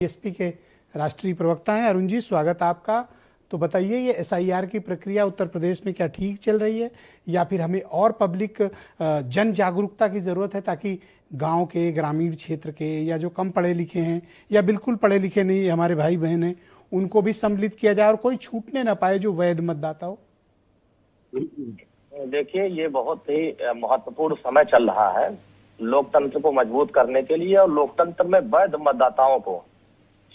BSP के राष्ट्रीय प्रवक्ता हैं अरुण जी, स्वागत आपका। तो बताइए, ये एसआईआर की प्रक्रिया उत्तर प्रदेश में क्या ठीक चल रही है या फिर हमें और पब्लिक जन जागरूकता की ज़रूरत है ताकि गांव के, ग्रामीण क्षेत्र के या जो कम पढ़े लिखे हैं या बिल्कुल पढ़े लिखे नहीं हमारे भाई बहन हैं उनको भी सम्मिलित किया जाए और कोई छूटने ना पाए जो वैध मतदाता हो? देखिए, ये बहुत ही महत्वपूर्ण समय चल रहा है लोकतंत्र को मजबूत करने के लिए और लोकतंत्र में वैध मतदाताओं को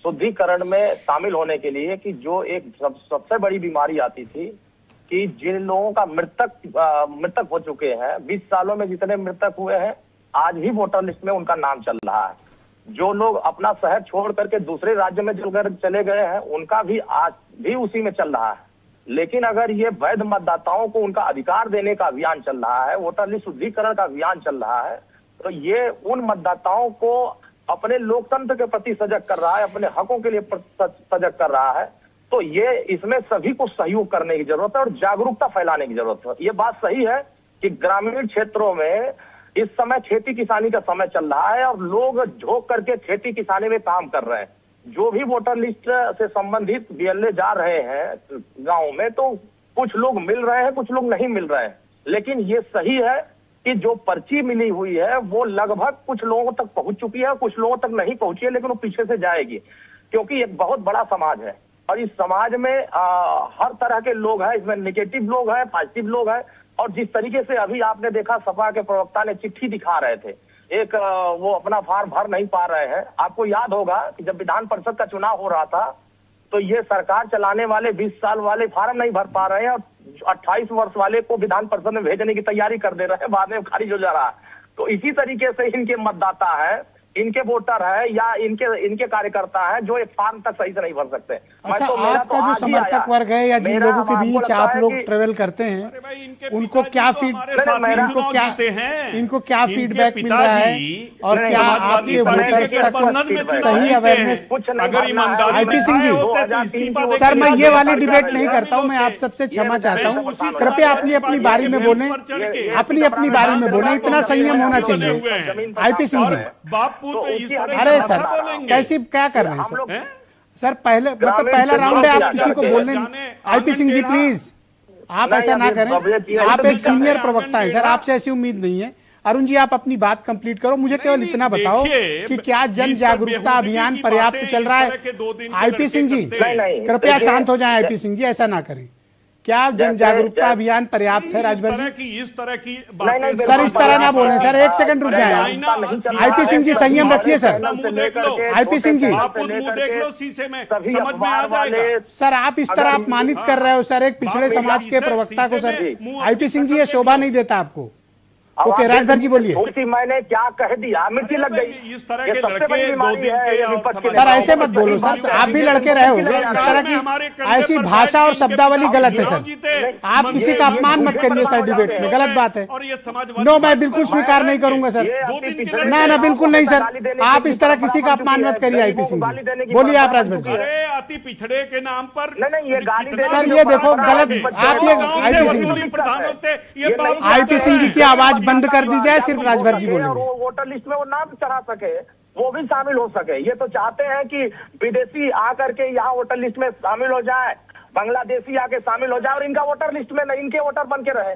शुद्धिकरण में शामिल होने के लिए कि जो एक सबसे बड़ी बीमारी आती थी कि जिन लोगों का मृतक हो चुके हैं, 20 सालों में जितने मृतक हुए हैं आज भी वोटर लिस्ट में उनका नाम चल रहा है। जो लोग अपना शहर छोड़ करके दूसरे राज्य में चले गए हैं उनका भी आज भी उसी में चल रहा है। लेकिन अगर ये वैध मतदाताओं को उनका अधिकार देने का अभियान चल रहा है, वोटर लिस्ट शुद्धिकरण का अभियान चल रहा है, तो ये उन मतदाताओं को अपने लोकतंत्र के प्रति सजग कर रहा है, अपने हकों के लिए सजग कर रहा है। तो ये इसमें सभी को सहयोग करने की जरूरत है और जागरूकता फैलाने की जरूरत है। ये बात सही है कि ग्रामीण क्षेत्रों में इस समय खेती किसानी का समय चल रहा है और लोग झोंक करके खेती किसानी में काम कर रहे हैं। जो भी वोटर लिस्ट से संबंधित बीएलए जा रहे हैं गाँव में, तो कुछ लोग मिल रहे हैं, कुछ लोग नहीं मिल रहे हैं। लेकिन ये सही है कि जो पर्ची मिली हुई है वो लगभग कुछ लोगों तक पहुंच चुकी है, कुछ लोगों तक नहीं पहुंची है, लेकिन वो पीछे से जाएगी क्योंकि एक बहुत बड़ा समाज है और इस समाज में हर तरह के लोग हैं। इसमें नेगेटिव लोग हैं, पॉजिटिव लोग हैं। और जिस तरीके से अभी आपने देखा सपा के प्रवक्ता ने चिट्ठी दिखा रहे थे, एक वो अपना फॉर्म भर नहीं पा रहे हैं। आपको याद होगा कि जब विधान परिषद का चुनाव हो रहा था तो ये सरकार चलाने वाले 20 साल वाले फॉर्म नहीं भर पा रहे हैं और 28 वर्ष वाले को विधान परिषद में भेजने की तैयारी कर दे रहे हैं, बाद में खारिज हो जा रहा है। तो इसी तरीके से इनके मतदाता है, इनके वोटर है या इनके कार्यकर्ता है जो एक फॉर्म तक सही से नहीं भर सकते। अच्छा, आपका जो समर्थक वर्ग है या जिन लोगों के बीच आप लोग ट्रेवल करते हैं उनको क्या इनको क्या फीडबैक मिल रहा है और क्या आपके वोटर्स तक सही awareness? IP Singh ji, sir मैं ये वाली डिबेट नहीं करता हूँ, मैं आप सबसे क्षमा चाहता हूँ। कृपया अपनी बारी में बोलें, अपनी बारी में बोलें, इतना संयम होना चाहिए। आईपी सिंह जी, अरे सर कैसी क्या कर रहे हैं सर? पहले पहला राउंड है, आप किसी को बोलने। आईपी सिंह जी प्लीज, आप ऐसा ना करें, आप एक सीनियर प्रवक्ता हैं सर, आपसे ऐसी उम्मीद नहीं है। अरुण जी, आप अपनी बात कंप्लीट करो, मुझे केवल इतना बताओ कि क्या जन जागरूकता अभियान पर्याप्त चल रहा है? आईपी सिंह जी कृपया शांत हो जाएं। आईपी सिंह जी ऐसा ना करें, क्या जन जागरूकता अभियान पर्याप्त है? राजभर जी, इस तरह की सर इस तरह ना बोलें सर, एक सेकंड रुक जाए। आईपी सिंह जी संयम रखिए सर। आईपी सिंह जी देख लो शीशे में, समझ में आ जाएगा। सर आप इस तरह अपमानित कर रहे हो सर एक पिछड़े समाज के प्रवक्ता को सर। आईपी सिंह जी ये शोभा नहीं देता आपको। ओके राजभर जी बोलिए। मैंने क्या कह दिया, मिर्ची लग गई। इस तरह के लड़के सर ऐसे मत बोलो सर, आप भी लड़के रहे हो। इस तरह की ऐसी भाषा और शब्दावली गलत है सर। आप किसी का अपमान मत करिए सर डिबेट में, गलत बात है। नो, मैं बिल्कुल स्वीकार नहीं करूंगा सर। ना बिल्कुल नहीं सर, आप इस तरह किसी का अपमान मत करिए। आईपी सिंह जी बोलिए आप। राजभर जी, अति पिछड़े के नाम पर सर ये देखो गलत, आप ये आईपी सिंह जी की आवाज बंद कर दी जाए, सिर्फ राजभर जी बोलेंगे। वोटर लिस्ट में वो नाम चढ़ा सके, वो भी शामिल हो सके। ये तो चाहते हैं कि विदेशी आकर के यहाँ वोटर लिस्ट में शामिल हो जाए, बांग्लादेशी आके शामिल हो जाए और इनका वोटर लिस्ट में नहीं, इनके वोटर बन के रहे।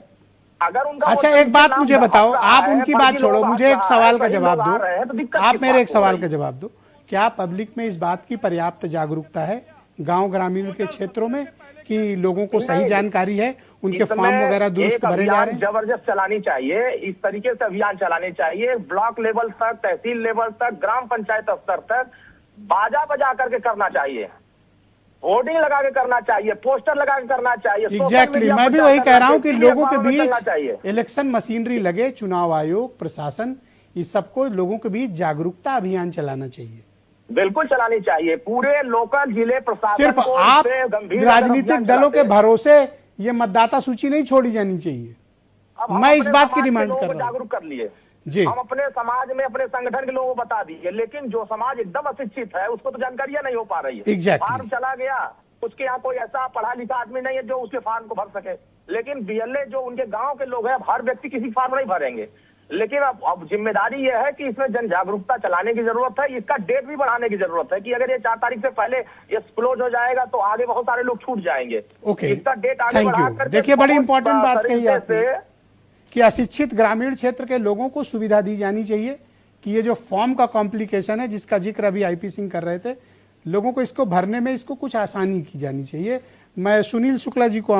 अगर उनका अच्छा एक बात मुझे बताओ, आप उनकी बात छोड़ो, मुझे एक सवाल का जवाब दो। आप मेरे एक सवाल का जवाब दो, क्या पब्लिक में इस बात की पर्याप्त जागरूकता है गाँव ग्रामीण के क्षेत्रों में कि लोगों को सही जानकारी है, उनके फॉर्म वगैरह दुरुस्त भरे जा रहे हैं? जबरदस्त चलानी चाहिए, इस तरीके से अभियान चलाने चाहिए। ब्लॉक लेवल तक, तहसील लेवल तक, ग्राम पंचायत स्तर तक बाजा बजा करके करना चाहिए, होर्डिंग लगा के करना चाहिए, पोस्टर लगा के करना चाहिए। एग्जैक्टली, मैं भी वही कह रहा हूँ कि लोगों के बीच इलेक्शन मशीनरी लगे, चुनाव आयोग, प्रशासन, इस सबको लोगों के बीच जागरूकता अभियान चलाना चाहिए। बिल्कुल चलानी चाहिए, पूरे लोकल जिले प्रशासन। सिर्फ आप राजनीतिक दलों के भरोसे ये मतदाता सूची नहीं छोड़ी जानी चाहिए। मैं इस बात की डिमांड कर रहा हूं। जागरूक कर लिए जी, हम अपने समाज में अपने संगठन के लोगों को बता दिए, लेकिन जो समाज एकदम अशिक्षित है उसको तो जानकारियां नहीं हो पा रही है। Exactly. फार्म चला गया, उसके यहाँ कोई ऐसा पढ़ा लिखा आदमी नहीं है जो उसके फार्म को भर सके। लेकिन बीएलए जो उनके गांव के लोग हैं, हर व्यक्ति किसी फार्म नहीं भरेंगे। लेकिन अब जिम्मेदारी यह है कि इसमें जन जागरूकता चलाने की जरूरत है, इसका डेट भी बढ़ाने की जरूरत है कि अगर ये 4 तारीख से पहले ये क्लोज हो जाएगा तो आगे बहुत सारे लोग छूट जाएंगे। ओके, इसका डेट आगे थैंक बढ़ा यू। करके देखिए, बड़ी बहुत इंपॉर्टेंट बात कही तरीके आपने से कि अशिक्षित ग्रामीण क्षेत्र के लोगों को सुविधा दी जानी चाहिए कि ये जो फॉर्म का कॉम्प्लिकेशन है जिसका जिक्र अभी आईपी सिंह कर रहे थे, लोगों को इसको भरने में इसको कुछ आसानी की जानी चाहिए। मैं सुनील शुक्ला जी को